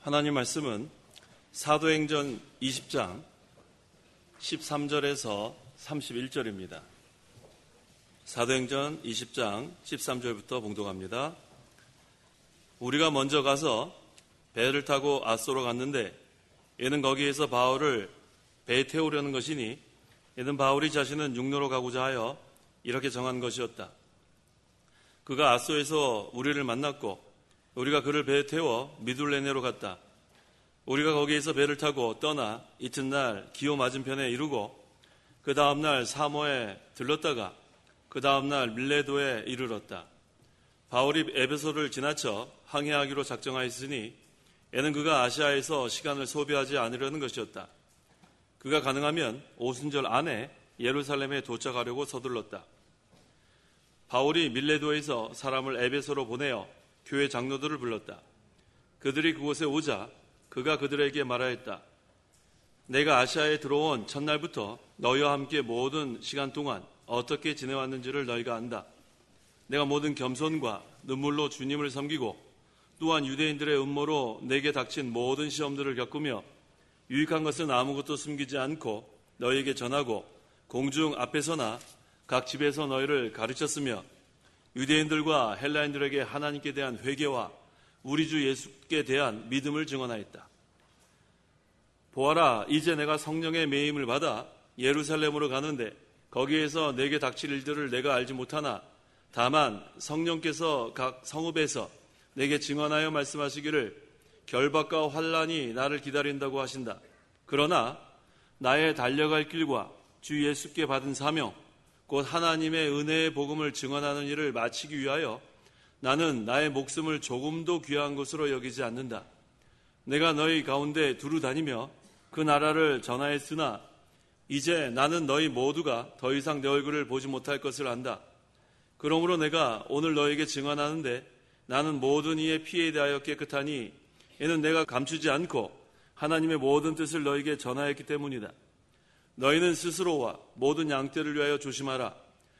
하나님 말씀은 사도행전 20장 13절에서 31절입니다. 사도행전 20장 13절부터 봉독합니다. 우리가 먼저 가서 배를 타고 아소로 갔는데 얘는 거기에서 바울을 배에 태우려는 것이니 얘는 바울이 자신은 육로로 가고자 하여 이렇게 정한 것이었다. 그가 아소에서 우리를 만났고 우리가 그를 배에 태워 미둘레네로 갔다. 우리가 거기에서 배를 타고 떠나 이튿날 기호 맞은편에 이르고 그 다음날 사모에 들렀다가 그 다음날 밀레도에 이르렀다. 바울이 에베소를 지나쳐 항해하기로 작정하였으니 이는 그가 아시아에서 시간을 소비하지 않으려는 것이었다. 그가 가능하면 오순절 안에 예루살렘에 도착하려고 서둘렀다. 바울이 밀레도에서 사람을 에베소로 보내어 교회 장로들을 불렀다. 그들이 그곳에 오자 그가 그들에게 말하였다. 내가 아시아에 들어온 첫날부터 너희와 함께 모든 시간 동안 어떻게 지내왔는지를 너희가 안다. 내가 모든 겸손과 눈물로 주님을 섬기고 또한 유대인들의 음모로 내게 닥친 모든 시험들을 겪으며 유익한 것은 아무것도 숨기지 않고 너희에게 전하고 공중 앞에서나 각 집에서 너희를 가르쳤으며 유대인들과 헬라인들에게 하나님께 대한 회개와 우리 주 예수께 대한 믿음을 증언하였다. 보아라, 이제 내가 성령의 매임을 받아 예루살렘으로 가는데 거기에서 내게 닥칠 일들을 내가 알지 못하나 다만 성령께서 각 성읍에서 내게 증언하여 말씀하시기를 결박과 환난이 나를 기다린다고 하신다. 그러나 나의 달려갈 길과 주 예수께 받은 사명 곧 하나님의 은혜의 복음을 증언하는 일을 마치기 위하여 나는 나의 목숨을 조금도 귀한 것으로 여기지 않는다. 내가 너희 가운데 두루 다니며 그 나라를 전하였으나 이제 나는 너희 모두가 더 이상 내 얼굴을 보지 못할 것을 안다. 그러므로 내가 오늘 너에게 증언하는데 나는 모든 이의 피에 대하여 깨끗하니 이는 내가 감추지 않고 하나님의 모든 뜻을 너에게 전하였기 때문이다. 너희는 스스로와 모든 양떼를 위하여 조심하라.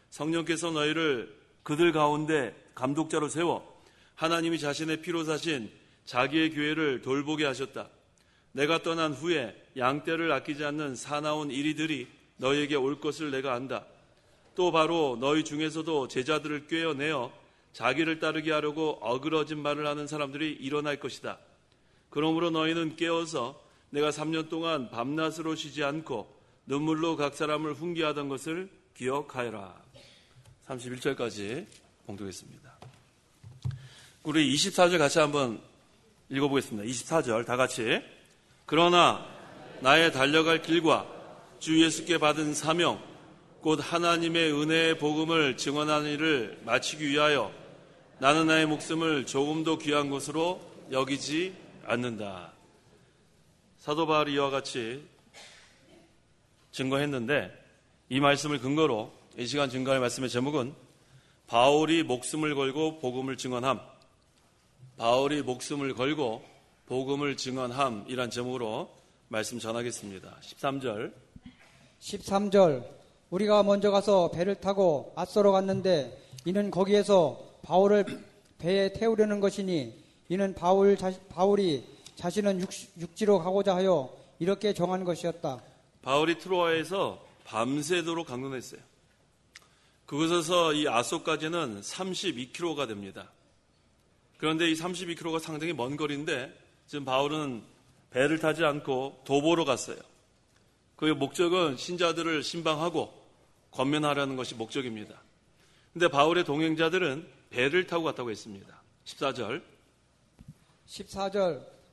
성령께서 너희를 그들 가운데 감독자로 세워 하나님이 자신의 피로 사신 자기의 교회를 돌보게 하셨다. 내가 떠난 후에 양떼를 아끼지 않는 사나운 이리들이 너희에게 올 것을 내가 안다. 또 바로 너희 중에서도 제자들을 꿰어내어 자기를 따르게 하려고 어그러진 말을 하는 사람들이 일어날 것이다. 그러므로 너희는 깨어서 내가 3년 동안 밤낮으로 쉬지 않고 눈물로 각 사람을 훈계하던 것을 기억하여라. 31절까지 봉독했습니다. 우리 24절 같이 한번 읽어보겠습니다. 24절 다 같이. 그러나 나의 달려갈 길과 주 예수께 받은 사명 곧 하나님의 은혜의 복음을 증언하는 일을 마치기 위하여 나는 나의 목숨을 조금도 귀한 것으로 여기지 않는다. 사도 바울이 이와 같이 증거했는데 이 말씀을 근거로 이 시간 증거할 말씀의 제목은 바울이 목숨을 걸고 복음을 증언함. 바울이 목숨을 걸고 복음을 증언함이란 제목으로 말씀 전하겠습니다. 13절 우리가 먼저 가서 배를 타고 아소로 갔는데 이는 거기에서 바울을 배에 태우려는 것이니 이는 바울이 자신은 육지로 가고자 하여 이렇게 정한 것이었다. 바울이 트로아에서 밤새도록 강론했어요. 그곳에서 이 아소까지는 32km가 됩니다. 그런데 이 32km가 상당히 먼 거리인데 지금 바울은 배를 타지 않고 도보로 갔어요. 그의 목적은 신자들을 신방하고 권면하려는 것이 목적입니다. 그런데 바울의 동행자들은 배를 타고 갔다고 했습니다. 14절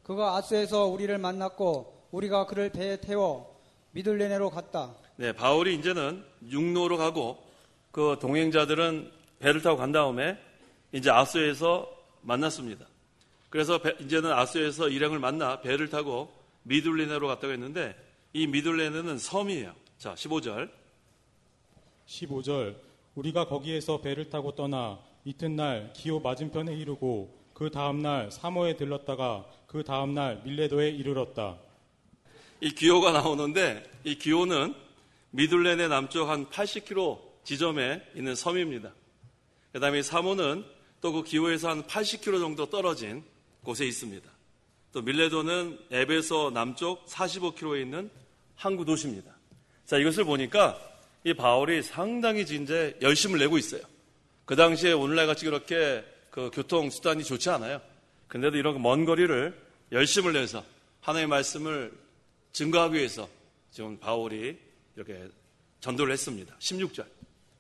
그가 아소에서 우리를 만났고 우리가 그를 배에 태워 미둘레네로 갔다. 네, 바울이 이제는 육로로 가고 그 동행자들은 배를 타고 간 다음에 이제 아소에서 만났습니다. 그래서 이제는 아소에서 일행을 만나 배를 타고 미둘레네로 갔다고 했는데 이 미둘레네는 섬이에요. 자, 15절 우리가 거기에서 배를 타고 떠나 이튿날 기호 맞은편에 이르고 그 다음날 사모에 들렀다가 그 다음날 밀레도에 이르렀다. 이 기호가 나오는데 이 기호는 미둘레네 남쪽 한 80km 지점에 있는 섬입니다. 그 다음에 사모는 또 그 기호에서 한 80km 정도 떨어진 곳에 있습니다. 또 밀레도는 에베소 남쪽 45km에 있는 항구 도시입니다. 자, 이것을 보니까 이 바울이 상당히 이제 열심을 내고 있어요. 그 당시에 오늘날 같이 그렇게 그 교통수단이 좋지 않아요. 근데도 이런 먼 거리를 열심을 내서 하나님의 말씀을 증거하기 위해서 지금 바울이 이렇게 전도를 했습니다.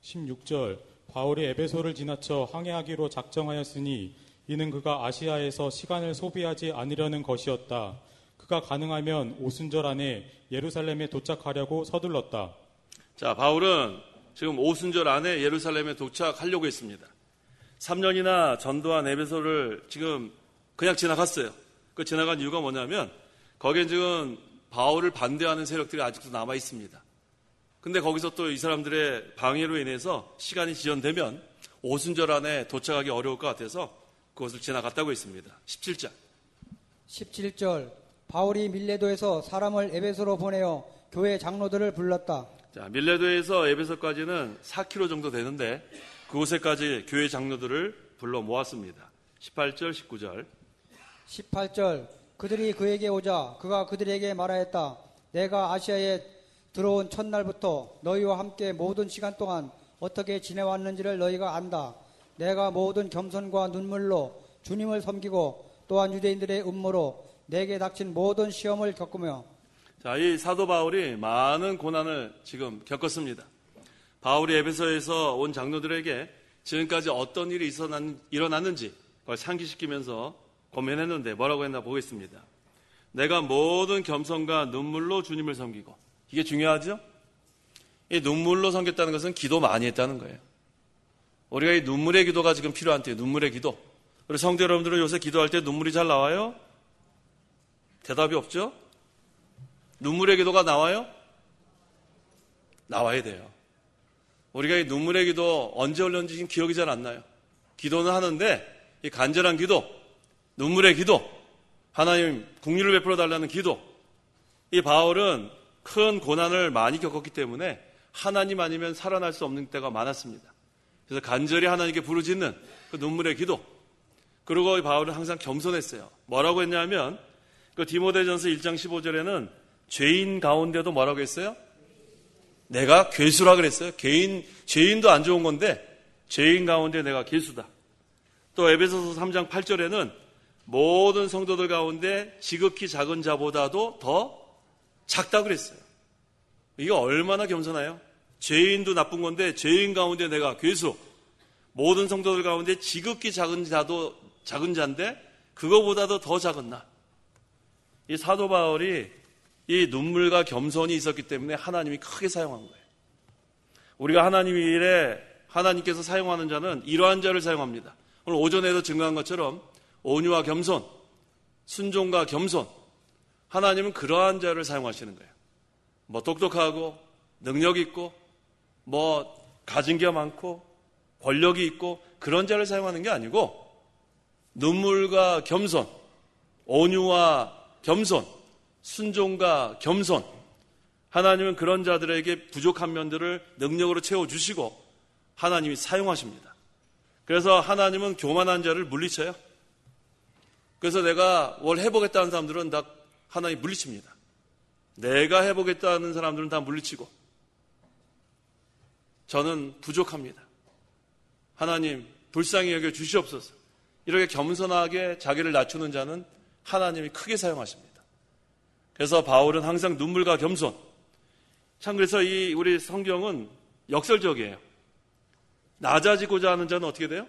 16절 바울이 에베소를 지나쳐 항해하기로 작정하였으니 이는 그가 아시아에서 시간을 소비하지 않으려는 것이었다. 그가 가능하면 오순절 안에 예루살렘에 도착하려고 서둘렀다. 자, 바울은 지금 오순절 안에 예루살렘에 도착하려고 했습니다. 3년이나 전도한 에베소를 지금 그냥 지나갔어요. 그 지나간 이유가 뭐냐면 거기엔 지금 바울을 반대하는 세력들이 아직도 남아 있습니다. 근데 거기서 또 이 사람들의 방해로 인해서 시간이 지연되면 오순절 안에 도착하기 어려울 것 같아서 그것을 지나갔다고 했습니다. 17절 바울이 밀레도에서 사람을 에베소로 보내어 교회 장로들을 불렀다. 자, 밀레도에서 에베소까지는 4km 정도 되는데 그곳에까지 교회 장로들을 불러 모았습니다. 18절, 19절. 18절 그들이 그에게 오자 그가 그들에게 말하였다. 내가 아시아에 들어온 첫날부터 너희와 함께 모든 시간 동안 어떻게 지내왔는지를 너희가 안다. 내가 모든 겸손과 눈물로 주님을 섬기고 또한 유대인들의 음모로 내게 닥친 모든 시험을 겪으며. 자, 이 사도 바울이 많은 고난을 지금 겪었습니다. 바울이 에베소에서 온 장로들에게 지금까지 어떤 일이 일어났는지 그걸 상기시키면서 고민했는데 뭐라고 했나 보겠습니다. 내가 모든 겸손과 눈물로 주님을 섬기고. 이게 중요하죠? 이 눈물로 섬겼다는 것은 기도 많이 했다는 거예요. 우리가 이 눈물의 기도가 지금 필요한데요. 눈물의 기도. 우리 성도 여러분들은 요새 기도할 때 눈물이 잘 나와요? 대답이 없죠? 눈물의 기도가 나와요? 나와야 돼요. 우리가 이 눈물의 기도 언제 올렸는지 지금 기억이 잘 안 나요. 기도는 하는데 이 간절한 기도, 눈물의 기도, 하나님 긍휼을 베풀어 달라는 기도. 이 바울은 큰 고난을 많이 겪었기 때문에 하나님 아니면 살아날 수 없는 때가 많았습니다. 그래서 간절히 하나님께 부르짖는 그 눈물의 기도. 그리고 이 바울은 항상 겸손했어요. 뭐라고 했냐면 그 디모데전서 1장 15절에는 죄인 가운데도 뭐라고 했어요? 내가 괴수라 그랬어요. 죄인도 안 좋은 건데 죄인 가운데 내가 괴수다. 또 에베소서 3장 8절에는 모든 성도들 가운데 지극히 작은 자보다도 더 작다 그랬어요. 이게 얼마나 겸손해요? 죄인도 나쁜 건데 죄인 가운데 내가 괴수. 모든 성도들 가운데 지극히 작은 자도 작은 자인데 그거보다도 더 작은 나. 이 사도 바울이 이 눈물과 겸손이 있었기 때문에 하나님이 크게 사용한 거예요. 우리가 하나님의 일에 하나님께서 사용하는 자는 이러한 자를 사용합니다. 오늘 오전에도 증거한 것처럼 온유와 겸손, 순종과 겸손, 하나님은 그러한 자를 사용하시는 거예요. 뭐 똑똑하고 능력 있고 뭐 가진 게 많고 권력이 있고 그런 자를 사용하는 게 아니고 눈물과 겸손, 온유와 겸손, 순종과 겸손, 하나님은 그런 자들에게 부족한 면들을 능력으로 채워주시고 하나님이 사용하십니다. 그래서 하나님은 교만한 자를 물리쳐요. 그래서 내가 뭘 해보겠다는 사람들은 다 하나님 물리칩니다. 내가 해보겠다는 사람들은 다 물리치고 저는 부족합니다. 하나님 불쌍히 여겨 주시옵소서. 이렇게 겸손하게 자기를 낮추는 자는 하나님이 크게 사용하십니다. 그래서 바울은 항상 눈물과 겸손. 참 그래서 이 우리 성경은 역설적이에요. 낮아지고자 하는 자는 어떻게 돼요?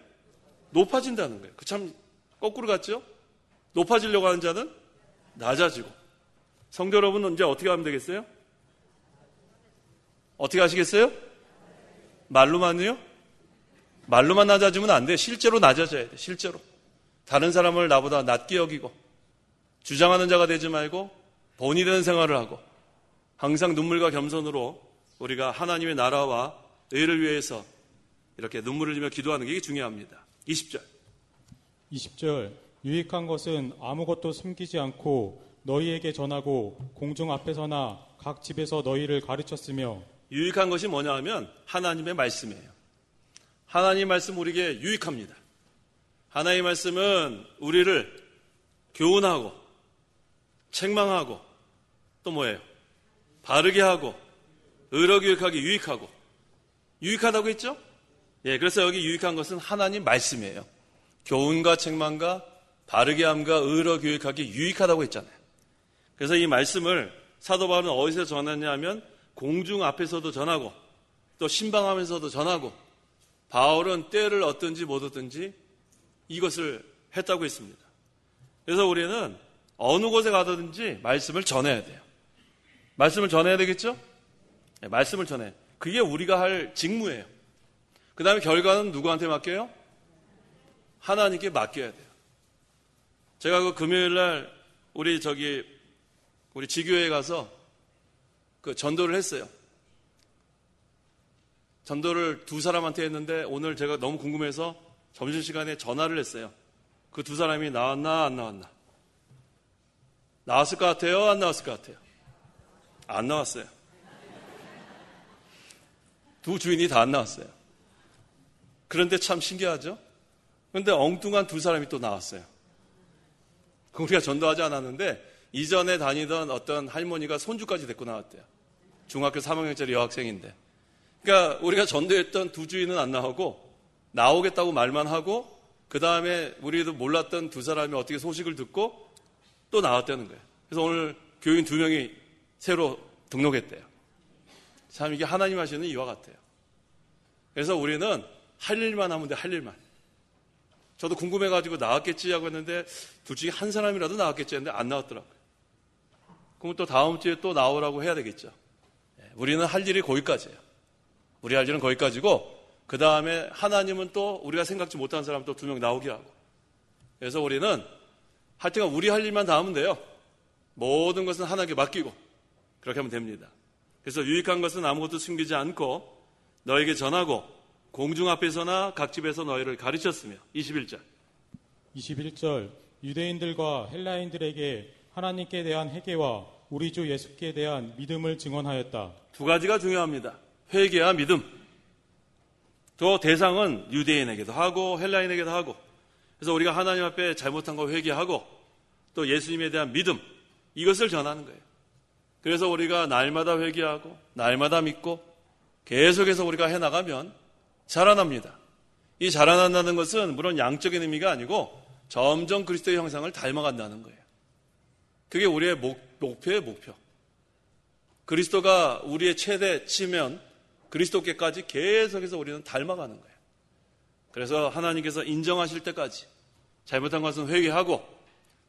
높아진다는 거예요. 그 참 거꾸로 같죠? 높아지려고 하는 자는 낮아지고. 성도 여러분은 이제 어떻게 하면 되겠어요? 어떻게 하시겠어요? 말로만요? 말로만 낮아지면 안 돼. 실제로 낮아져야 돼. 실제로. 다른 사람을 나보다 낮게 여기고 주장하는 자가 되지 말고 본이 되는 생활을 하고 항상 눈물과 겸손으로 우리가 하나님의 나라와 의를 위해서 이렇게 눈물을 흘리며 기도하는 게 중요합니다. 20절 유익한 것은 아무것도 숨기지 않고 너희에게 전하고 공중 앞에서나 각 집에서 너희를 가르쳤으며. 유익한 것이 뭐냐 하면 하나님의 말씀이에요. 하나님의 말씀 우리에게 유익합니다. 하나님의 말씀은 우리를 교훈하고 책망하고 또 뭐예요? 바르게 하고 의로 교육하기 유익하고 유익하다고 했죠? 예, 그래서 여기 유익한 것은 하나님 말씀이에요. 교훈과 책망과 바르게 함과 의로 교육하기 유익하다고 했잖아요. 그래서 이 말씀을 사도 바울은 어디서 전했냐 하면 공중 앞에서도 전하고 또 신방하면서도 전하고 바울은 때를 얻든지 못 얻든지 이것을 했다고 했습니다. 그래서 우리는 어느 곳에 가든지 말씀을 전해야 돼요. 말씀을 전해야 되겠죠? 네, 말씀을 전해. 그게 우리가 할 직무예요. 그 다음에 결과는 누구한테 맡겨요? 하나님께 맡겨야 돼요. 제가 그 금요일 날 우리 지교회에 가서 그 전도를 했어요. 전도를 2사람한테 했는데 오늘 제가 너무 궁금해서 점심시간에 전화를 했어요. 그 2사람이 나왔나 안 나왔나? 나왔을 것 같아요? 안 나왔을 것 같아요? 안 나왔어요. 2 주인이 다 안 나왔어요. 그런데 참 신기하죠? 그런데 엉뚱한 2사람이 또 나왔어요. 우리가 전도하지 않았는데 이전에 다니던 어떤 할머니가 손주까지 데리고 나왔대요. 중학교 3학년짜리 여학생인데. 그러니까 우리가 전도했던 2 주인은 안 나오고 나오겠다고 말만 하고 그 다음에 우리도 몰랐던 2사람이 어떻게 소식을 듣고 또 나왔다는 거예요. 그래서 오늘 교인 2명이 새로 등록했대요. 참 이게 하나님 하시는 이와 같아요. 그래서 우리는 할 일만 하면 돼, 할 일만. 저도 궁금해가지고 나왔겠지 하고 했는데 둘 중에 한 사람이라도 나왔겠지 했는데 안 나왔더라고요. 그럼 또 다음 주에 또 나오라고 해야 되겠죠. 우리는 할 일이 거기까지예요. 우리 할 일은 거기까지고 그 다음에 하나님은 또 우리가 생각지 못한 사람 또 2명 나오게 하고. 그래서 우리는 하여튼 우리 할 일만 다 하면 돼요. 모든 것은 하나님께 맡기고 그렇게 하면 됩니다. 그래서 유익한 것은 아무것도 숨기지 않고 너에게 전하고 공중 앞에서나 각 집에서 너희를 가르쳤으며 21절 유대인들과 헬라인들에게 하나님께 대한 회개와 우리 주 예수께 대한 믿음을 증언하였다. 2가지가 중요합니다. 회개와 믿음. 또 대상은 유대인에게도 하고 헬라인에게도 하고 그래서 우리가 하나님 앞에 잘못한 거 회개하고 또 예수님에 대한 믿음 이것을 전하는 거예요. 그래서 우리가 날마다 회개하고 날마다 믿고 계속해서 우리가 해나가면 자라납니다. 이 자라난다는 것은 물론 양적인 의미가 아니고 점점 그리스도의 형상을 닮아간다는 거예요. 그게 우리의 목표예요, 목표. 그리스도가 우리의 최대치면 그리스도께까지 계속해서 우리는 닮아가는 거예요. 그래서 하나님께서 인정하실 때까지 잘못한 것은 회개하고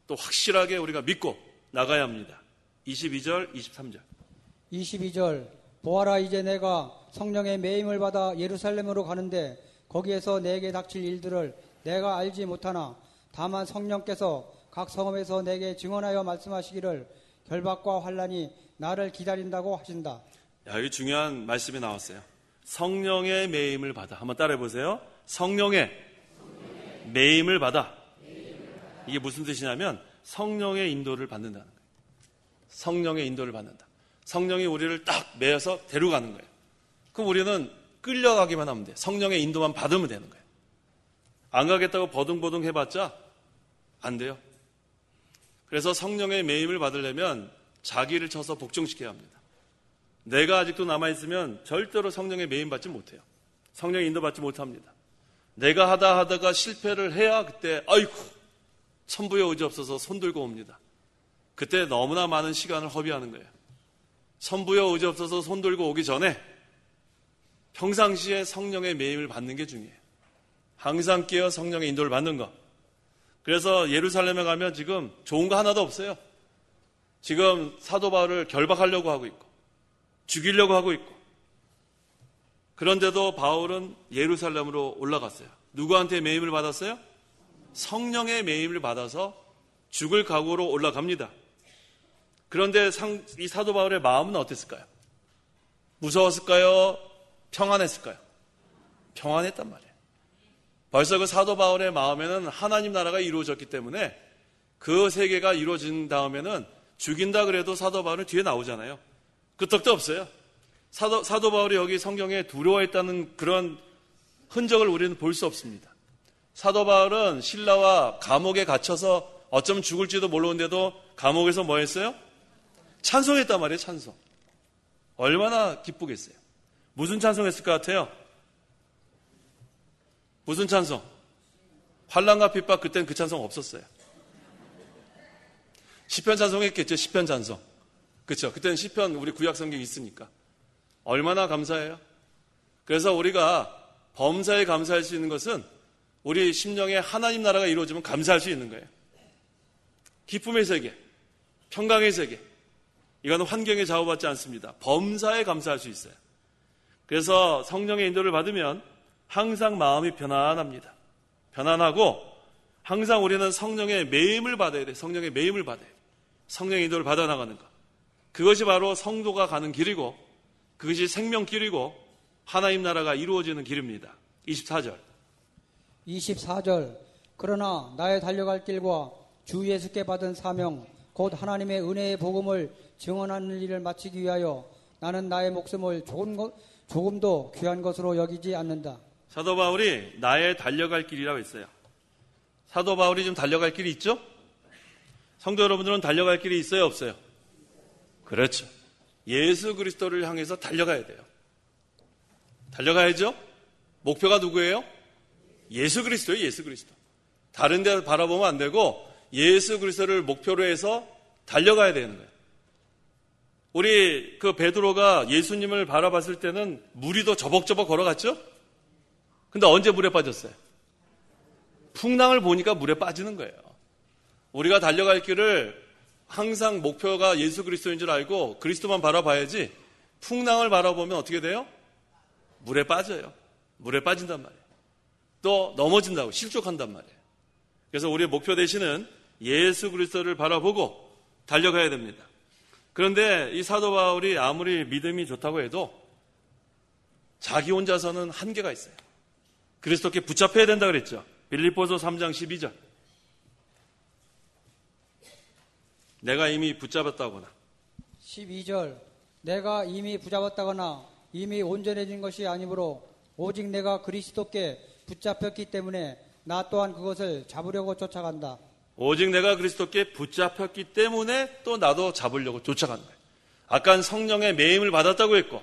또 확실하게 우리가 믿고 나가야 합니다. 22절, 23절. 22절 보아라 이제 내가 성령의 매임을 받아 예루살렘으로 가는데 거기에서 내게 닥칠 일들을 내가 알지 못하나 다만 성령께서 각 성읍에서 내게 증언하여 말씀하시기를 결박과 환난이 나를 기다린다고 하신다. 여기 중요한 말씀이 나왔어요. 성령의 매임을 받아. 한번 따라해 보세요. 성령의 매임을 받아. 이게 무슨 뜻이냐면 성령의 인도를 받는다는 거예요. 성령의 인도를 받는다. 성령이 우리를 딱 매어서 데려가는 거예요. 그럼 우리는 끌려가기만 하면 돼요. 성령의 인도만 받으면 되는 거예요. 안 가겠다고 버둥버둥 해봤자 안 돼요. 그래서 성령의 매임을 받으려면 자기를 쳐서 복종시켜야 합니다. 내가 아직도 남아있으면 절대로 성령의 매임 받지 못해요. 성령의 인도 받지 못합니다. 내가 하다가 실패를 해야 그때 아이고 천부의 의지 없어서 손들고 옵니다. 그때 너무나 많은 시간을 허비하는 거예요. 천부의 의지 없어서 손들고 오기 전에 평상시에 성령의 매임을 받는 게 중요해요. 항상 깨어 성령의 인도를 받는 것. 그래서 예루살렘에 가면 지금 좋은 거 하나도 없어요. 지금 사도 바울을 결박하려고 하고 있고 죽이려고 하고 있고 그런데도 바울은 예루살렘으로 올라갔어요. 누구한테 매임을 받았어요? 성령의 매임을 받아서 죽을 각오로 올라갑니다. 그런데 이 사도 바울의 마음은 어땠을까요? 무서웠을까요? 평안했을까요? 평안했단 말이에요. 벌써 그 사도 바울의 마음에는 하나님 나라가 이루어졌기 때문에 그 세계가 이루어진 다음에는 죽인다 그래도 사도 바울은 뒤에 나오잖아요. 끄떡도 없어요. 사도 바울이 여기 성경에 두려워했다는 그런 흔적을 우리는 볼 수 없습니다. 사도 바울은 신라와 감옥에 갇혀서 어쩌면 죽을지도 모르는데도 감옥에서 뭐 했어요? 찬송했단 말이에요. 찬송. 얼마나 기쁘겠어요. 무슨 찬송했을 것 같아요? 무슨 찬송? 환난과 핍박. 그땐 그 찬송 없었어요. 시편 찬송했겠죠. 시편 찬송. 그렇죠. 그때는 시편 우리 구약 성경이 있으니까. 얼마나 감사해요. 그래서 우리가 범사에 감사할 수 있는 것은 우리 심령에 하나님 나라가 이루어지면 감사할 수 있는 거예요. 기쁨의 세계, 평강의 세계. 이거는 환경에 좌우받지 않습니다. 범사에 감사할 수 있어요. 그래서 성령의 인도를 받으면 항상 마음이 편안합니다. 편안하고 항상 우리는 성령의 매임을 받아야 돼요. 성령의 매임을 받아야 돼요. 성령의 인도를 받아나가는 것. 그것이 바로 성도가 가는 길이고 그것이 생명길이고 하나님 나라가 이루어지는 길입니다. 24절. 그러나 나의 달려갈 길과 주 예수께 받은 사명 곧 하나님의 은혜의 복음을 증언하는 일을 마치기 위하여 나는 나의 목숨을 조금도 귀한 것으로 여기지 않는다. 사도 바울이 나의 달려갈 길이라고 했어요. 사도 바울이 좀 달려갈 길이 있죠? 성도 여러분들은 달려갈 길이 있어요, 없어요? 그렇죠. 예수 그리스도를 향해서 달려가야 돼요. 달려가야죠? 목표가 누구예요? 예수 그리스도예요, 예수 그리스도. 다른 데 바라보면 안 되고 예수 그리스도를 목표로 해서 달려가야 되는 거예요. 우리 그 베드로가 예수님을 바라봤을 때는 물이 더 저벅저벅 걸어갔죠? 근데 언제 물에 빠졌어요? 풍랑을 보니까 물에 빠지는 거예요. 우리가 달려갈 길을 항상 목표가 예수 그리스도인 줄 알고 그리스도만 바라봐야지 풍랑을 바라보면 어떻게 돼요? 물에 빠져요. 물에 빠진단 말이에요. 또 넘어진다고 실족한단 말이에요. 그래서 우리의 목표 되시는 예수 그리스도를 바라보고 달려가야 됩니다. 그런데 이 사도 바울이 아무리 믿음이 좋다고 해도 자기 혼자서는 한계가 있어요. 그리스도께 붙잡혀야 된다 그랬죠. 빌립보서 3장 12절. 내가 이미 붙잡았다거나 12절 내가 이미 붙잡았다거나 이미 온전해진 것이 아니므로 오직 내가 그리스도께 붙잡혔기 때문에 나 또한 그것을 잡으려고 쫓아간다. 오직 내가 그리스도께 붙잡혔기 때문에 또 나도 잡으려고 쫓아간다. 아까는 성령의 매임을 받았다고 했고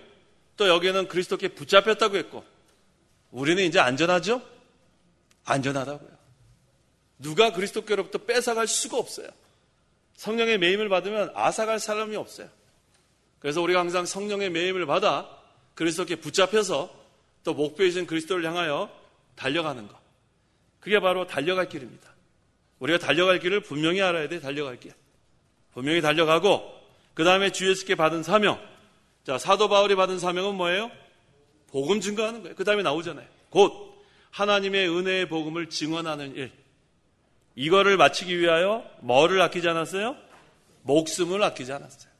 또 여기는 그리스도께 붙잡혔다고 했고 우리는 이제 안전하죠? 안전하다고요. 누가 그리스도께로부터 뺏어갈 수가 없어요. 성령의 매임을 받으면 앗아갈 사람이 없어요. 그래서 우리가 항상 성령의 매임을 받아 그리스도께 붙잡혀서 또 목표이신 그리스도를 향하여 달려가는 것. 그게 바로 달려갈 길입니다. 우리가 달려갈 길을 분명히 알아야 돼. 달려갈 길. 분명히 달려가고 그 다음에 주 예수께 받은 사명. 자, 사도 바울이 받은 사명은 뭐예요? 복음 증거하는 거예요. 그 다음에 나오잖아요. 곧 하나님의 은혜의 복음을 증언하는 일. 이거를 마치기 위하여 뭐를 아끼지 않았어요? 목숨을 아끼지 않았어요.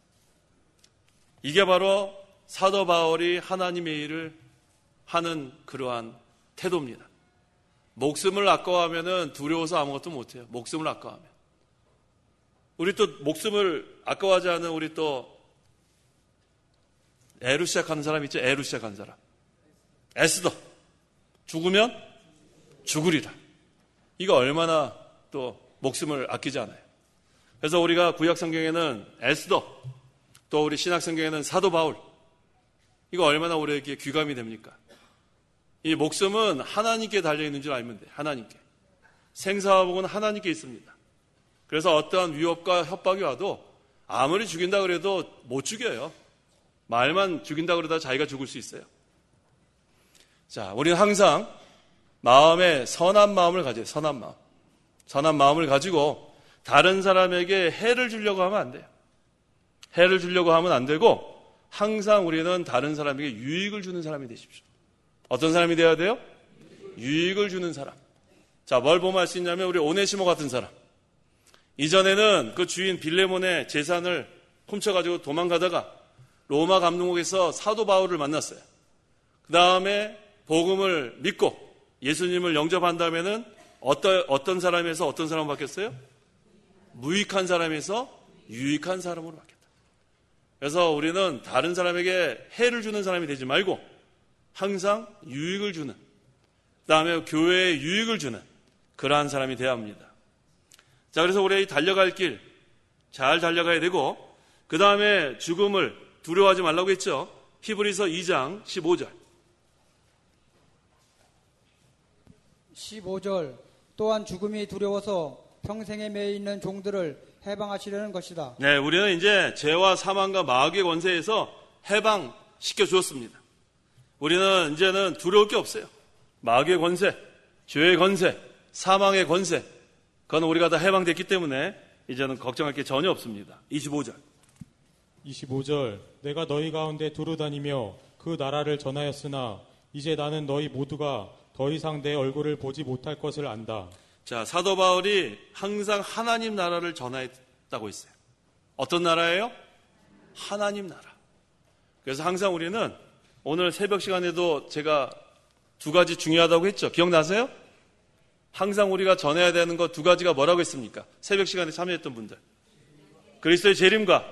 이게 바로 사도 바울이 하나님의 일을 하는 그러한 태도입니다. 목숨을 아까워하면 두려워서 아무것도 못해요. 목숨을 아까워하면. 우리 또 목숨을 아까워하지 않은 우리 또 애로 시작하는 사람 있죠? 애로 시작하는 사람. 에스더. 죽으면 죽으리라. 이거 얼마나 또 목숨을 아끼지 않아요. 그래서 우리가 구약 성경에는 에스더, 또 우리 신약 성경에는 사도 바울. 이거 얼마나 우리에게 귀감이 됩니까? 이 목숨은 하나님께 달려있는 줄 알면 돼요. 하나님께. 생사와 복은 하나님께 있습니다. 그래서 어떠한 위협과 협박이 와도 아무리 죽인다 그래도 못 죽여요. 말만 죽인다 그러다 자기가 죽을 수 있어요. 자, 우리는 항상 마음에 선한 마음을 가져요. 선한 마음. 선한 마음을 가지고 다른 사람에게 해를 주려고 하면 안 돼요. 해를 주려고 하면 안 되고 항상 우리는 다른 사람에게 유익을 주는 사람이 되십시오. 어떤 사람이 되어야 돼요? 유익을 주는 사람. 자, 뭘 보면 알 수 있냐면 우리 오네시모 같은 사람. 이전에는 그 주인 빌레몬의 재산을 훔쳐가지고 도망가다가 로마 감독에서 사도 바울을 만났어요. 그 다음에 복음을 믿고 예수님을 영접한 다음에는 어떤 사람에서 어떤 사람으로 바뀌었어요? 무익한 사람에서 유익한 사람으로 바뀌었다. 그래서 우리는 다른 사람에게 해를 주는 사람이 되지 말고 항상 유익을 주는, 그 다음에 교회에 유익을 주는 그러한 사람이 되어야 합니다. 자, 그래서 우리 달려갈 길 잘 달려가야 되고, 그 다음에 죽음을 두려워하지 말라고 했죠. 히브리서 2장 15절. 15절 또한 죽음이 두려워서 평생에 매여 있는 종들을 해방하시려는 것이다. 네, 우리는 이제 죄와 사망과 마귀의 권세에서 해방시켜 주었습니다. 우리는 이제는 두려울 게 없어요. 마귀의 권세, 죄의 권세, 사망의 권세, 그건 우리가 다 해방됐기 때문에 이제는 걱정할 게 전혀 없습니다. 25절. 25절 내가 너희 가운데 두루 다니며 그 나라를 전하였으나 이제 나는 너희 모두가 더 이상 내 얼굴을 보지 못할 것을 안다. 자, 사도 바울이 항상 하나님 나라를 전하였다고 했어요. 어떤 나라예요? 하나님 나라. 그래서 항상 우리는 오늘 새벽 시간에도 제가 두 가지 중요하다고 했죠. 기억나세요? 항상 우리가 전해야 되는 것 두 가지가 뭐라고 했습니까? 새벽 시간에 참여했던 분들. 그리스도의 재림과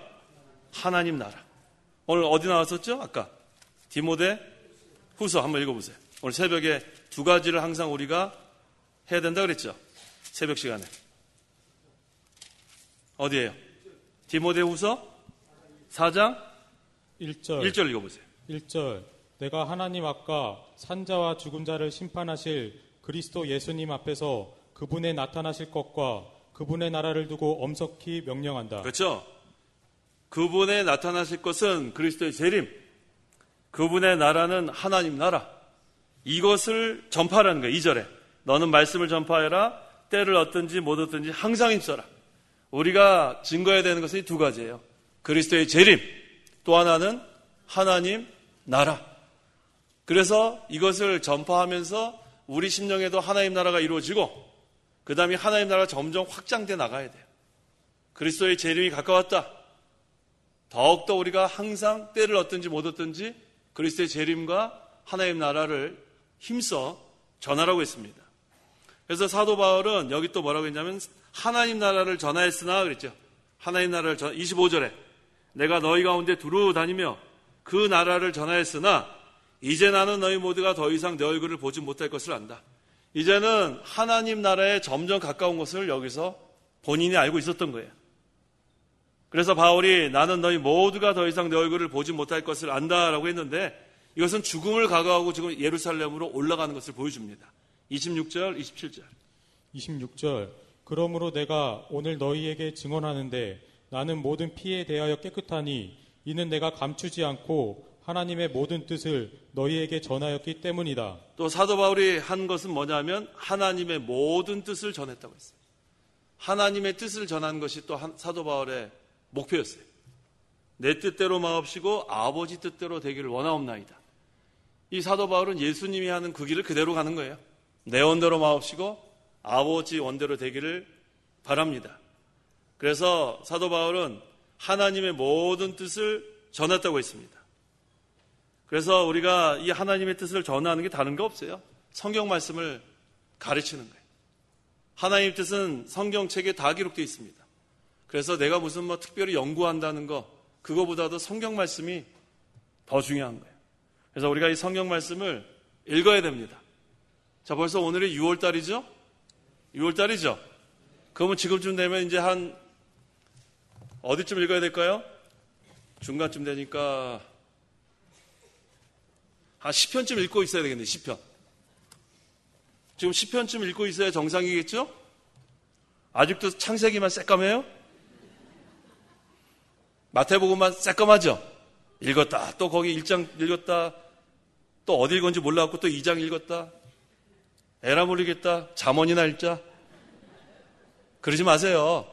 하나님 나라. 오늘 어디 나왔었죠? 아까 디모데 후서 한번 읽어보세요. 오늘 새벽에 두 가지를 항상 우리가 해야 된다 그랬죠? 새벽 시간에. 어디예요? 디모데 후서 4장 1절 읽어보세요. 1절 내가 하나님 앞과 산자와 죽은 자를 심판하실 그리스도 예수님 앞에서 그분의 나타나실 것과 그분의 나라를 두고 엄석히 명령한다. 그렇죠? 그분의 나타나실 것은 그리스도의 재림, 그분의 나라는 하나님 나라. 이것을 전파하라는 거예요. 2절에 너는 말씀을 전파해라. 때를 얻든지 못 얻든지 항상 힘써라. 우리가 증거해야 되는 것은 이 두 가지예요. 그리스도의 재림, 또 하나는 하나님 나라. 그래서 이것을 전파하면서 우리 심령에도 하나님 나라가 이루어지고 그 다음에 하나님 나라가 점점 확장돼 나가야 돼요. 그리스도의 재림이 가까웠다. 더욱더 우리가 항상 때를 얻든지 못 얻든지 그리스도의 재림과 하나님 나라를 힘써 전하라고 했습니다. 그래서 사도 바울은 여기 또 뭐라고 했냐면 하나님 나라를 전하였으나 그랬죠. 하나님 나라를 25절에 내가 너희 가운데 두루 다니며 그 나라를 전하였으나 이제 나는 너희 모두가 더 이상 내 얼굴을 보지 못할 것을 안다. 이제는 하나님 나라에 점점 가까운 것을 여기서 본인이 알고 있었던 거예요. 그래서 바울이 나는 너희 모두가 더 이상 내 얼굴을 보지 못할 것을 안다라고 했는데 이것은 죽음을 각오하고 지금 예루살렘으로 올라가는 것을 보여줍니다. 26절, 27절. 26절 그러므로 내가 오늘 너희에게 증언하는데 나는 모든 피에 대하여 깨끗하니 이는 내가 감추지 않고 하나님의 모든 뜻을 너희에게 전하였기 때문이다. 또 사도 바울이 한 것은 뭐냐면 하나님의 모든 뜻을 전했다고 했어요. 하나님의 뜻을 전하는 것이 또 사도 바울의 목표였어요. 내 뜻대로 마옵시고 아버지 뜻대로 되기를 원하옵나이다. 이 사도 바울은 예수님이 하는 그 길을 그대로 가는 거예요. 내 원대로 마옵시고 아버지 원대로 되기를 바랍니다. 그래서 사도 바울은 하나님의 모든 뜻을 전했다고 했습니다. 그래서 우리가 이 하나님의 뜻을 전하는 게 다른 거 없어요. 성경 말씀을 가르치는 거예요. 하나님의 뜻은 성경책에 다 기록되어 있습니다. 그래서 내가 무슨 특별히 연구한다는 거 그거보다도 성경 말씀이 더 중요한 거예요. 그래서 우리가 이 성경 말씀을 읽어야 됩니다. 자, 벌써 오늘이 6월달이죠? 6월달이죠? 그러면 지금쯤 되면 이제 한 어디쯤 읽어야 될까요? 중간쯤 되니까 한 10편쯤 읽고 있어야 되겠네. 10편. 지금 10편쯤 읽고 있어야 정상이겠죠? 아직도 창세기만 새까매요? 마태복음만 새까마죠? 읽었다. 또 거기 1장 읽었다. 또 어디 읽었는지 몰라갖고 또 2장 읽었다. 에라 모르겠다. 잠언이나 읽자. 그러지 마세요.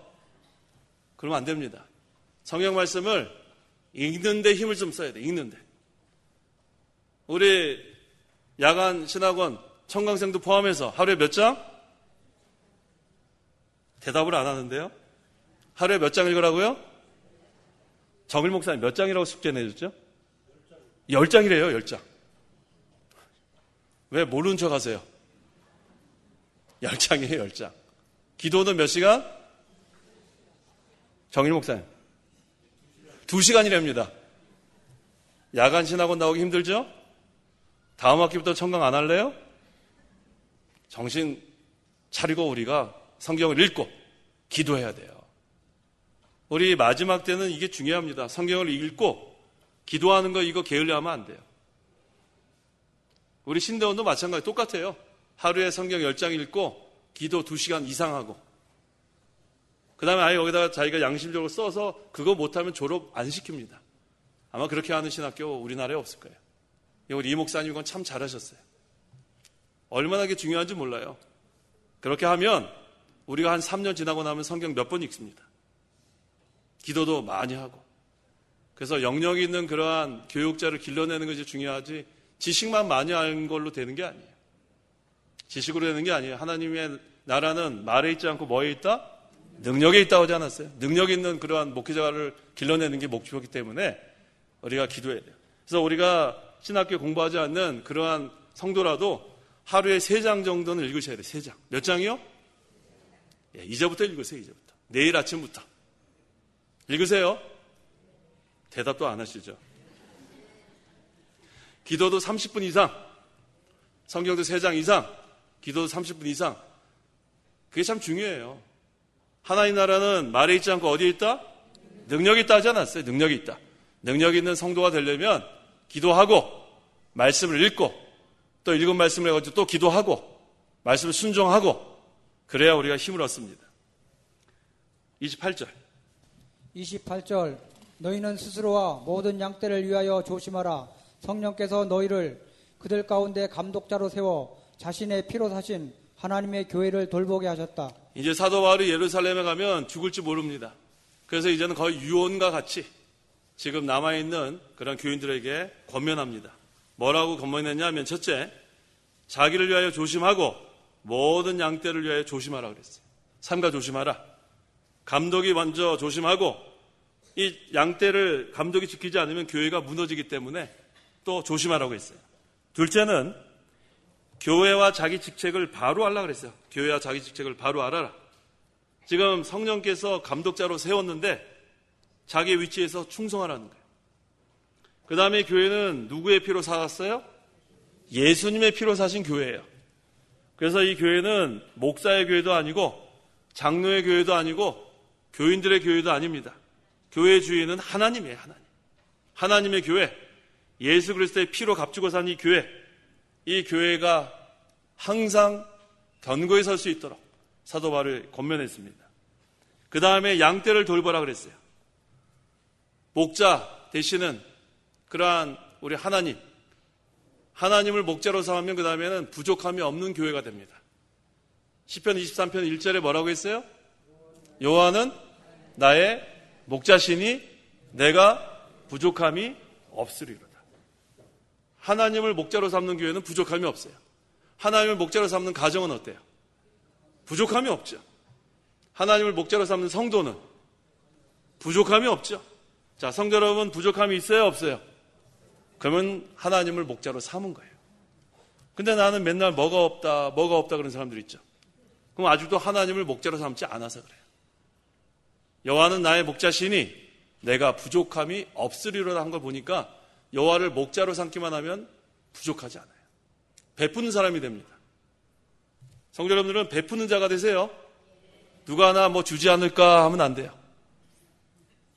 그러면 안 됩니다. 성경 말씀을 읽는데 힘을 좀 써야 돼. 읽는데. 우리 야간 신학원 청강생도 포함해서 하루에 몇 장? 대답을 안 하는데요. 하루에 몇 장 읽으라고요? 정일 목사님 몇 장이라고 숙제 내줬죠? 10장이래요. 10장. 왜 모르는 척 하세요? 10장이에요. 10장. 기도는 몇 시간? 정일 목사님 2시간이랍니다. 야간 신학원 나오기 힘들죠? 다음 학기부터 청강 안 할래요? 정신 차리고 우리가 성경을 읽고 기도해야 돼요. 우리 마지막 때는 이게 중요합니다. 성경을 읽고 기도하는 거 이거 게을리하면 안 돼요. 우리 신대원도 마찬가지 똑같아요. 하루에 성경 10장 읽고 기도 2시간 이상 하고 그 다음에 아예 여기다가 자기가 양심적으로 써서 그거 못하면 졸업 안 시킵니다. 아마 그렇게 하는 신학교 우리나라에 없을 거예요. 우리 이 목사님 건 참 잘하셨어요. 얼마나 그게 중요한지 몰라요. 그렇게 하면 우리가 한 3년 지나고 나면 성경 몇 번 읽습니다. 기도도 많이 하고. 그래서 영역 있는 그러한 교육자를 길러내는 것이 중요하지 지식만 많이 아는 걸로 되는 게 아니에요. 지식으로 되는 게 아니에요. 하나님의 나라는 말에 있지 않고 뭐에 있다? 능력에 있다고 하지 않았어요? 능력 있는 그러한 목회자를 길러내는 게 목표이기 때문에 우리가 기도해야 돼요. 그래서 우리가 신학교 공부하지 않는 그러한 성도라도 하루에 3장 정도는 읽으셔야 돼요. 3장. 몇 장이요? 예, 이제부터 읽으세요. 이제부터. 내일 아침부터. 읽으세요. 대답도 안 하시죠. 기도도 30분 이상, 성경도 3장 이상, 기도도 30분 이상. 그게 참 중요해요. 하나님 나라는 말에 있지 않고 어디에 있다? 능력이 있다 하지 않았어요? 능력이 있다. 능력 있는 성도가 되려면 기도하고 말씀을 읽고 또 읽은 말씀을 해가지고 또 기도하고 말씀을 순종하고 그래야 우리가 힘을 얻습니다. 28절. 28절 너희는 스스로와 모든 양떼를 위하여 조심하라. 성령께서 너희를 그들 가운데 감독자로 세워 자신의 피로 사신 하나님의 교회를 돌보게 하셨다. 이제 사도 바울이 예루살렘에 가면 죽을지 모릅니다. 그래서 이제는 거의 유언과 같이 지금 남아있는 그런 교인들에게 권면합니다. 뭐라고 권면했냐면 첫째, 자기를 위하여 조심하고 모든 양떼를 위하여 조심하라 그랬어요. 삼가 조심하라. 감독이 먼저 조심하고 이 양떼를 감독이 지키지 않으면 교회가 무너지기 때문에 또 조심하라고 했어요. 둘째는 교회와 자기 직책을 바로 하려고 그랬어요. 교회와 자기 직책을 바로 알아라. 지금 성령께서 감독자로 세웠는데 자기 위치에서 충성하라는 거예요. 그 다음에 교회는 누구의 피로 살았어요? 예수님의 피로 사신 교회예요. 그래서 이 교회는 목사의 교회도 아니고 장로의 교회도 아니고 교인들의 교회도 아닙니다. 교회의 주인은 하나님이에요. 하나님의 교회, 예수 그리스도의 피로 값주고 산 이 교회, 이 교회가 항상 견고히 설 수 있도록 사도 바울을 권면했습니다. 그 다음에 양떼를 돌보라 그랬어요. 목자 되시는 그러한 우리 하나님을 목자로 삼으면 그 다음에는 부족함이 없는 교회가 됩니다. 시편 23편 1절에 뭐라고 했어요? 여호와는 나의 목자시니 내가 부족함이 없으리로다. 하나님을 목자로 삼는 교회는 부족함이 없어요. 하나님을 목자로 삼는 가정은 어때요? 부족함이 없죠. 하나님을 목자로 삼는 성도는 부족함이 없죠. 자, 성도 여러분, 부족함이 있어요, 없어요? 그러면 하나님을 목자로 삼은 거예요. 근데 나는 맨날 뭐가 없다 그런 사람들 있죠. 그럼 아직도 하나님을 목자로 삼지 않아서 그래요. 여호와는 나의 목자시니 내가 부족함이 없으리로라 한 걸 보니까 여호와를 목자로 삼기만 하면 부족하지 않아요. 베푸는 사람이 됩니다. 성도 여러분들은 베푸는 자가 되세요. 누가 하나 뭐 주지 않을까 하면 안 돼요.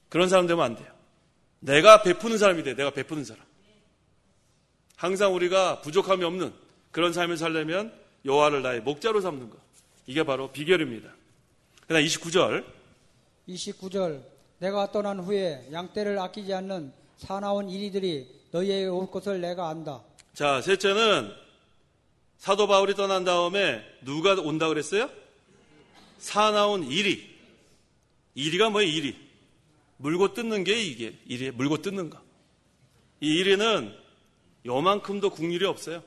그런 사람 되면 안 돼요. 내가 베푸는 사람이 돼요. 내가 베푸는 사람. 항상 우리가 부족함이 없는 그런 삶을 살려면 여호와를 나의 목자로 삼는 것. 이게 바로 비결입니다. 그다음 29절 내가 떠난 후에 양떼를 아끼지 않는 사나운 이리들이 너희에게 올 것을 내가 안다. 자, 셋째는 사도 바울이 떠난 다음에 누가 온다 그랬어요? 사나운 이리. 이리가 뭐예요? 이리. 물고 뜯는 게 이게 이리. 물고 뜯는 거. 이 이리는 요만큼도 국률이 없어요.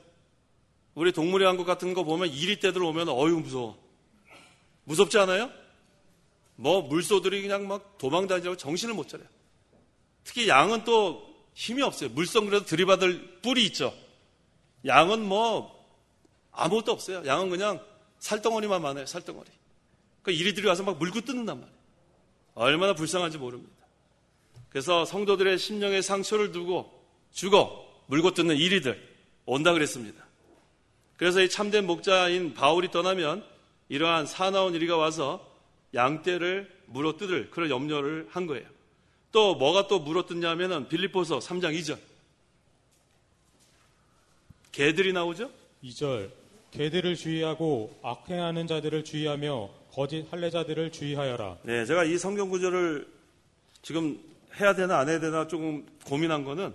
우리 동물의 왕국 같은 거 보면 이리 떼들 오면 어휴 무서워. 무섭지 않아요? 뭐 물소들이 그냥 막 도망다니라고 정신을 못 차려요. 특히 양은 또 힘이 없어요. 물성그래도 들이받을 뿔이 있죠. 양은 뭐 아무것도 없어요. 양은 그냥 살덩어리만 많아요. 살덩어리. 그 이리들이 와서 막 물고 뜯는단 말이에요. 얼마나 불쌍한지 모릅니다. 그래서 성도들의 심령의 상처를 두고 죽어 물고 뜯는 이리들 온다 그랬습니다. 그래서 이 참된 목자인 바울이 떠나면 이러한 사나운 이리가 와서 양떼를 물어뜯을 그런 염려를 한 거예요. 또 뭐가 또 물어뜯냐면은 빌립보서 3장 2절. 개들이 나오죠? 2절 개들을 주의하고 악행하는 자들을 주의하며 거짓 할례자들을 주의하여라. 네, 제가 이 성경 구절을 지금 해야 되나 안 해야 되나 조금 고민한 거는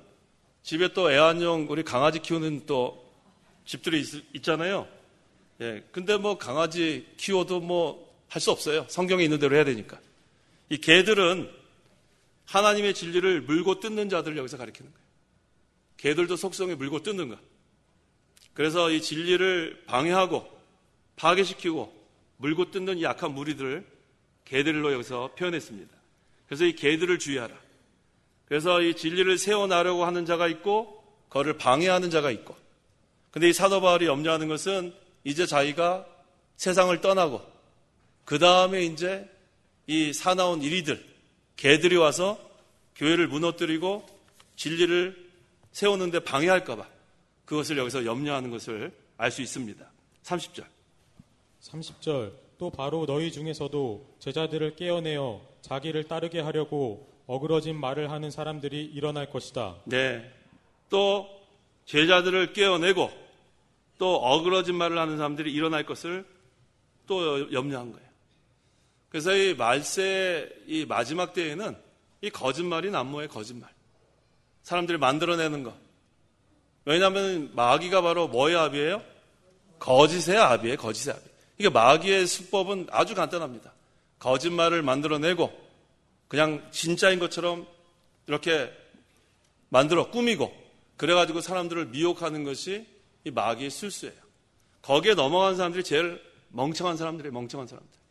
집에 또 애완용 우리 강아지 키우는 또 집들이 있잖아요. 예, 근데 뭐 강아지 키워도 뭐 할 수 없어요. 성경에 있는 대로 해야 되니까. 이 개들은 하나님의 진리를 물고 뜯는 자들을 여기서 가리키는 거예요. 개들도 속성에 물고 뜯는 거. 그래서 이 진리를 방해하고 파괴시키고 물고 뜯는 이 악한 무리들을 개들로 여기서 표현했습니다. 그래서 이 개들을 주의하라. 그래서 이 진리를 세워나려고 하는 자가 있고 그거를 방해하는 자가 있고, 근데 이 사도 바울이 염려하는 것은 이제 자기가 세상을 떠나고 그 다음에 이제 이 사나운 이리들, 개들이 와서 교회를 무너뜨리고 진리를 세우는데 방해할까 봐 그것을 여기서 염려하는 것을 알 수 있습니다. 30절. 30절 또 바로 너희 중에서도 제자들을 깨어내어 자기를 따르게 하려고 어그러진 말을 하는 사람들이 일어날 것이다. 네. 또 제자들을 깨어내고 또 어그러진 말을 하는 사람들이 일어날 것을 또 염려한 거예요. 그래서 이 말세 이 마지막 때에는 이 거짓말이 난무의 거짓말. 사람들이 만들어내는 거. 왜냐하면 마귀가 바로 뭐의 아비예요? 거짓의 아비예요. 거짓의 아비. 이게 마귀의 수법은 아주 간단합니다. 거짓말을 만들어내고 그냥 진짜인 것처럼 이렇게 만들어 꾸미고 그래가지고 사람들을 미혹하는 것이 이 마귀의 술수예요. 거기에 넘어간 사람들이 제일 멍청한 사람들이에요. 멍청한 사람들.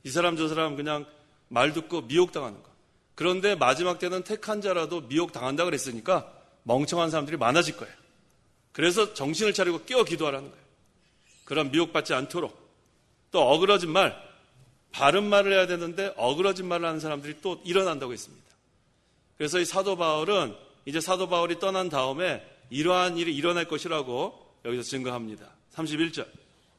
이 사람 저 사람 그냥 말 듣고 미혹당하는 거. 그런데 마지막 때는 택한 자라도 미혹당한다 그랬으니까 멍청한 사람들이 많아질 거예요. 그래서 정신을 차리고 깨어 기도하라는 거예요. 그런 미혹받지 않도록. 또 어그러진 말, 바른 말을 해야 되는데 어그러진 말을 하는 사람들이 또 일어난다고 했습니다. 그래서 이 사도 바울은 이제 사도 바울이 떠난 다음에 이러한 일이 일어날 것이라고 여기서 증거합니다. 31절.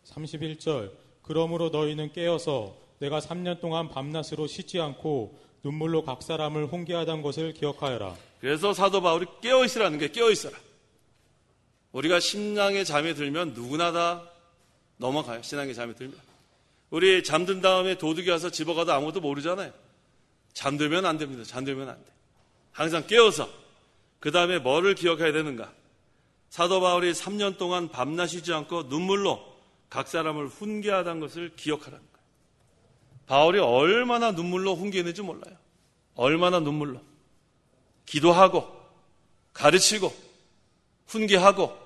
31절 그러므로 너희는 깨어서 내가 3년 동안 밤낮으로 쉬지 않고 눈물로 각 사람을 훈계하던 것을 기억하여라. 그래서 사도 바울이 깨어있으라는 게 깨어있어라. 우리가 신앙의 잠에 들면 누구나 다 넘어가요. 신앙의 잠에 들면. 우리 잠든 다음에 도둑이 와서 집어가도 아무것도 모르잖아요. 잠들면 안 됩니다. 잠들면 안 돼. 항상 깨어서 그 다음에 뭐를 기억해야 되는가? 사도 바울이 3년 동안 밤낮 쉬지 않고 눈물로 각 사람을 훈계하던 것을 기억하라는 거예요. 바울이 얼마나 눈물로 훈계했는지 몰라요. 얼마나 눈물로. 기도하고 가르치고 훈계하고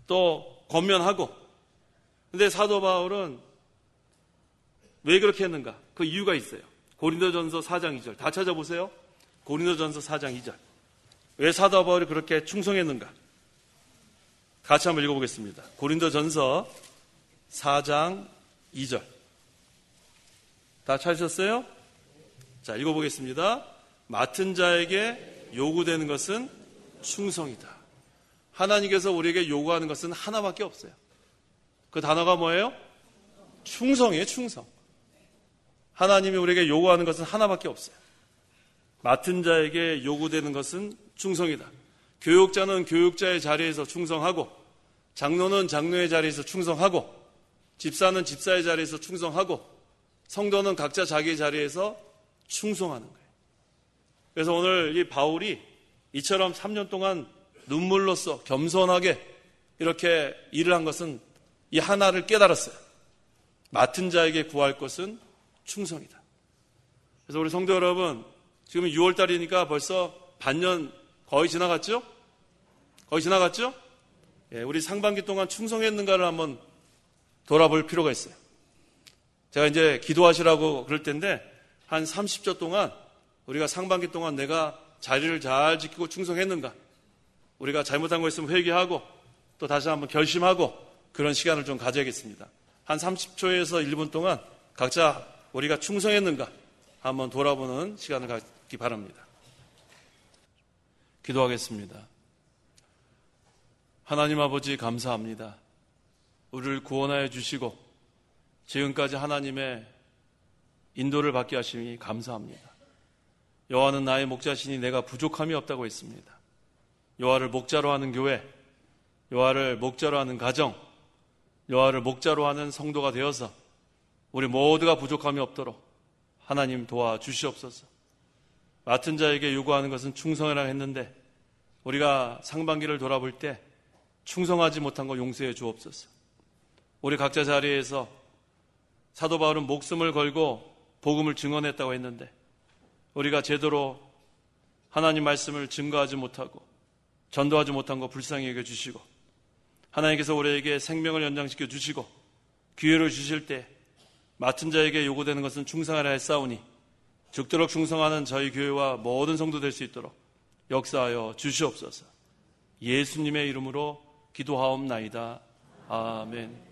또 권면하고. 근데 사도 바울은 왜 그렇게 했는가? 그 이유가 있어요. 고린도전서 4장 2절 다 찾아보세요. 고린도전서 4장 2절. 왜 사도 바울이 그렇게 충성했는가? 같이 한번 읽어보겠습니다. 고린도전서 4장 2절 다 찾으셨어요? 자, 읽어보겠습니다. 맡은 자에게 요구되는 것은 충성이다. 하나님께서 우리에게 요구하는 것은 하나밖에 없어요. 그 단어가 뭐예요? 충성이에요. 충성. 하나님이 우리에게 요구하는 것은 하나밖에 없어요. 맡은 자에게 요구되는 것은 충성이다. 교육자는 교육자의 자리에서 충성하고, 장로는 장로의 자리에서 충성하고, 집사는 집사의 자리에서 충성하고, 성도는 각자 자기의 자리에서 충성하는 거예요. 그래서 오늘 이 바울이 이처럼 3년 동안 눈물로써 겸손하게 이렇게 일을 한 것은 이 하나를 깨달았어요. 맡은 자에게 구할 것은 충성이다. 그래서 우리 성도 여러분, 지금 6월달이니까 벌써 반년 거의 지나갔죠? 거의 지나갔죠? 예, 우리 상반기 동안 충성했는가를 한번 돌아볼 필요가 있어요. 제가 이제 기도하시라고 그럴 텐데 한 30초 동안 우리가 상반기 동안 내가 자리를 잘 지키고 충성했는가, 우리가 잘못한 거 있으면 회개하고 또 다시 한번 결심하고 그런 시간을 좀 가져야겠습니다. 한 30초에서 1분 동안 각자 우리가 충성했는가 한번 돌아보는 시간을 갖기 바랍니다. 기도하겠습니다. 하나님 아버지 감사합니다. 우리를 구원하여 주시고 지금까지 하나님의 인도를 받게 하시니 감사합니다. 여호와는 나의 목자시니 내가 부족함이 없다고 했습니다. 여호와를 목자로 하는 교회, 여호와를 목자로 하는 가정, 여호와를 목자로 하는 성도가 되어서 우리 모두가 부족함이 없도록 하나님 도와주시옵소서. 맡은 자에게 요구하는 것은 충성이라 했는데 우리가 상반기를 돌아볼 때 충성하지 못한 거 용서해 주옵소서. 우리 각자 자리에서 사도 바울은 목숨을 걸고 복음을 증언했다고 했는데 우리가 제대로 하나님 말씀을 증거하지 못하고 전도하지 못한 거 불쌍히 여겨주시고 하나님께서 우리에게 생명을 연장시켜 주시고 기회를 주실 때 맡은 자에게 요구되는 것은 충성하라 했사오니 죽도록 충성하는 저희 교회와 모든 성도 될 수 있도록 역사하여 주시옵소서. 예수님의 이름으로 기도하옵나이다. 아멘.